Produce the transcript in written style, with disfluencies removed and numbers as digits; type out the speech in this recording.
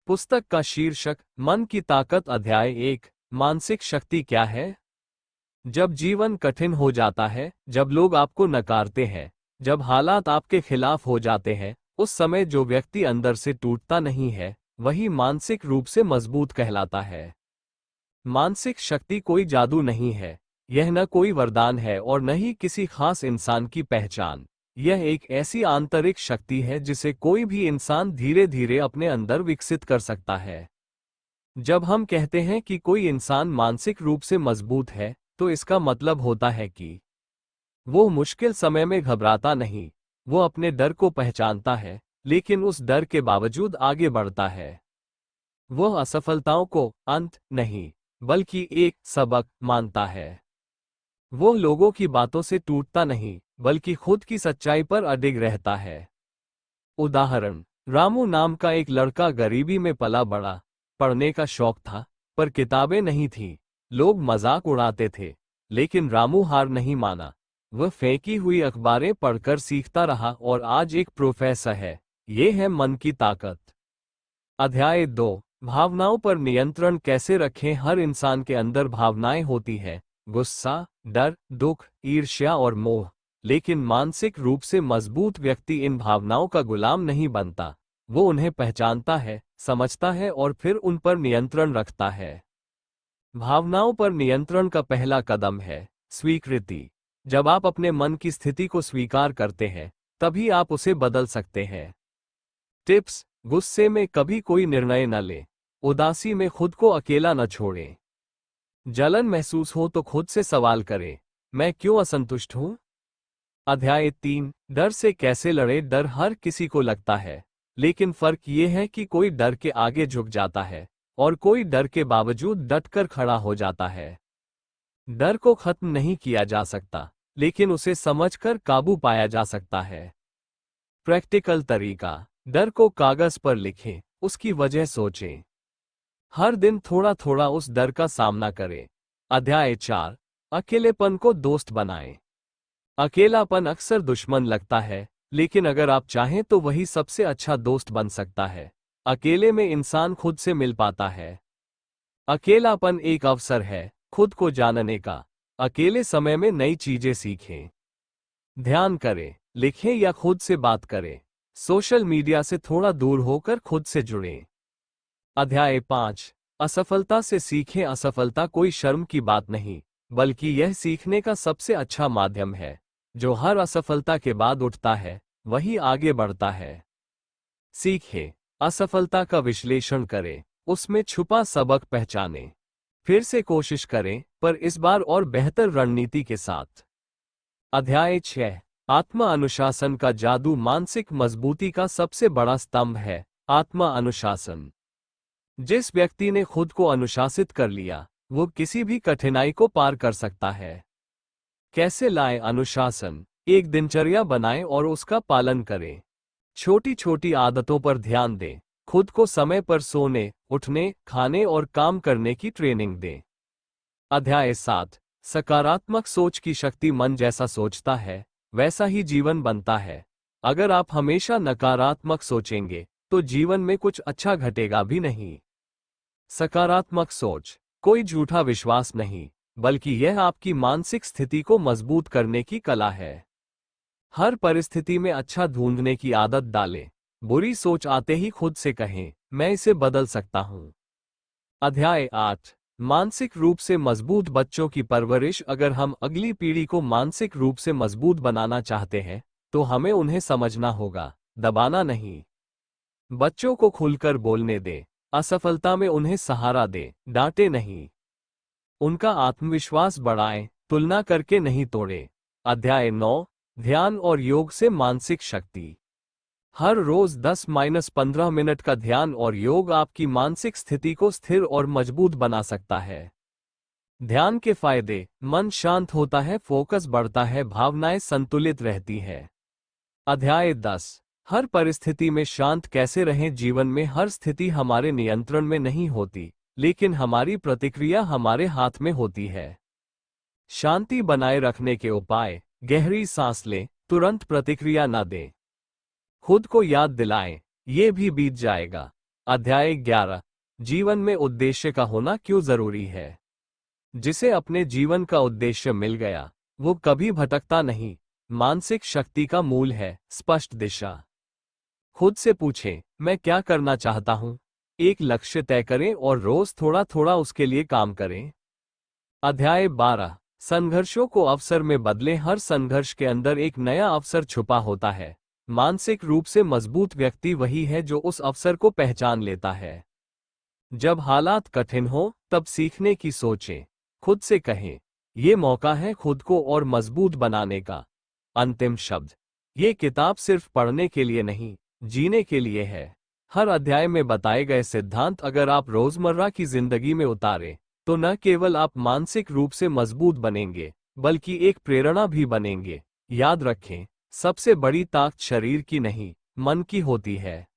पुस्तक का शीर्षक मन की ताकत। अध्याय 1। मानसिक शक्ति क्या है। जब जीवन कठिन हो जाता है, जब लोग आपको नकारते हैं, जब हालात आपके खिलाफ हो जाते हैं, उस समय जो व्यक्ति अंदर से टूटता नहीं है, वही मानसिक रूप से मजबूत कहलाता है। मानसिक शक्ति कोई जादू नहीं है, यह न कोई वरदान है और न ही किसी खास इंसान की पहचान। यह एक ऐसी आंतरिक शक्ति है जिसे कोई भी इंसान धीरे धीरे अपने अंदर विकसित कर सकता है। जब हम कहते हैं कि कोई इंसान मानसिक रूप से मजबूत है, तो इसका मतलब होता है कि वो मुश्किल समय में घबराता नहीं, वो अपने डर को पहचानता है, लेकिन उस डर के बावजूद आगे बढ़ता है। वह असफलताओं को अंत नहीं, बल्कि एक सबक मानता है। वो लोगों की बातों से टूटता नहीं, बल्कि खुद की सच्चाई पर अडिग रहता है। उदाहरण, रामू नाम का एक लड़का गरीबी में पला बड़ा, पढ़ने का शौक था, पर किताबें नहीं थीं। लोग मजाक उड़ाते थे, लेकिन रामू हार नहीं माना। वह फेंकी हुई अखबारें पढ़कर सीखता रहा और आज एक प्रोफेसर है। ये है मन की ताकत। अध्याय 2। भावनाओं पर नियंत्रण कैसे रखें। हर इंसान के अंदर भावनाएं होती हैं, गुस्सा, डर, दुख, ईर्ष्या और मोह। लेकिन मानसिक रूप से मजबूत व्यक्ति इन भावनाओं का गुलाम नहीं बनता। वो उन्हें पहचानता है, समझता है और फिर उन पर नियंत्रण रखता है। भावनाओं पर नियंत्रण का पहला कदम है स्वीकृति। जब आप अपने मन की स्थिति को स्वीकार करते हैं, तभी आप उसे बदल सकते हैं। टिप्स: गुस्से में कभी कोई निर्णय न लें। उदासी में खुद को अकेला न छोड़ें। जलन महसूस हो तो खुद से सवाल करें, मैं क्यों असंतुष्ट हूं। अध्याय 3। डर से कैसे लड़ें। डर हर किसी को लगता है, लेकिन फर्क ये है कि कोई डर के आगे झुक जाता है और कोई डर के बावजूद डटकर खड़ा हो जाता है। डर को खत्म नहीं किया जा सकता, लेकिन उसे समझकर काबू पाया जा सकता है। प्रैक्टिकल तरीका: डर को कागज पर लिखें, उसकी वजह सोचें। हर दिन थोड़ा थोड़ा उस डर का सामना करें। अध्याय 4। अकेलेपन को दोस्त बनाएं। अकेलापन अक्सर दुश्मन लगता है, लेकिन अगर आप चाहें तो वही सबसे अच्छा दोस्त बन सकता है। अकेले में इंसान खुद से मिल पाता है। अकेलापन एक अवसर है खुद को जानने का। अकेले समय में नई चीजें सीखें। ध्यान करें, लिखें या खुद से बात करें। सोशल मीडिया से थोड़ा दूर होकर खुद से जुड़ें। अध्याय 5। असफलता से सीखें। असफलता कोई शर्म की बात नहीं, बल्कि यह सीखने का सबसे अच्छा माध्यम है। जो हर असफलता के बाद उठता है, वही आगे बढ़ता है। सीखें, असफलता का विश्लेषण करें, उसमें छुपा सबक पहचानें। फिर से कोशिश करें, पर इस बार और बेहतर रणनीति के साथ। अध्याय 6। आत्मा अनुशासन का जादू। मानसिक मजबूती का सबसे बड़ा स्तंभ है आत्मा अनुशासन। जिस व्यक्ति ने खुद को अनुशासित कर लिया, वो किसी भी कठिनाई को पार कर सकता है। कैसे लाएं अनुशासन? एक दिनचर्या बनाएं और उसका पालन करें। छोटी छोटी आदतों पर ध्यान दें। खुद को समय पर सोने, उठने, खाने और काम करने की ट्रेनिंग दें। अध्याय 7। सकारात्मक सोच की शक्ति। मन जैसा सोचता है, वैसा ही जीवन बनता है। अगर आप हमेशा नकारात्मक सोचेंगे, तो जीवन में कुछ अच्छा घटेगा भी नहीं। सकारात्मक सोच कोई झूठा विश्वास नहीं, बल्कि यह आपकी मानसिक स्थिति को मजबूत करने की कला है। हर परिस्थिति में अच्छा ढूंढने की आदत डालें। बुरी सोच आते ही खुद से कहें, मैं इसे बदल सकता हूं। अध्याय 8। मानसिक रूप से मजबूत बच्चों की परवरिश। अगर हम अगली पीढ़ी को मानसिक रूप से मजबूत बनाना चाहते हैं, तो हमें उन्हें समझना होगा, दबाना नहीं। बच्चों को खुलकर बोलने दें। असफलता में उन्हें सहारा दें, डांटे नहीं। उनका आत्मविश्वास बढ़ाएं, तुलना करके नहीं तोड़ें। अध्याय 9। ध्यान और योग से मानसिक शक्ति। हर रोज 10-15 मिनट का ध्यान और योग आपकी मानसिक स्थिति को स्थिर और मजबूत बना सकता है। ध्यान के फायदे: मन शांत होता है, फोकस बढ़ता है, भावनाएं संतुलित रहती है। अध्याय 10। हर परिस्थिति में शांत कैसे रहें। जीवन में हर स्थिति हमारे नियंत्रण में नहीं होती, लेकिन हमारी प्रतिक्रिया हमारे हाथ में होती है। शांति बनाए रखने के उपाय: गहरी सांस लें, तुरंत प्रतिक्रिया न दें। खुद को याद दिलाएं, ये भी बीत जाएगा। अध्याय 11। जीवन में उद्देश्य का होना क्यों जरूरी है। जिसे अपने जीवन का उद्देश्य मिल गया वो कभी भटकता नहीं। मानसिक शक्ति का मूल है स्पष्ट दिशा। खुद से पूछें, मैं क्या करना चाहता हूं। एक लक्ष्य तय करें और रोज थोड़ा थोड़ा उसके लिए काम करें। अध्याय 12। संघर्षों को अवसर में बदलें। हर संघर्ष के अंदर एक नया अवसर छुपा होता है। मानसिक रूप से मजबूत व्यक्ति वही है जो उस अवसर को पहचान लेता है। जब हालात कठिन हो तब सीखने की सोचें। खुद से कहें, ये मौका है खुद को और मजबूत बनाने का। अंतिम शब्द, ये किताब सिर्फ पढ़ने के लिए नहीं, जीने के लिए है। हर अध्याय में बताए गए सिद्धांत अगर आप रोजमर्रा की जिंदगी में उतारें तो न केवल आप मानसिक रूप से मजबूत बनेंगे बल्कि एक प्रेरणा भी बनेंगे। याद रखें, सबसे बड़ी ताकत शरीर की नहीं, मन की होती है।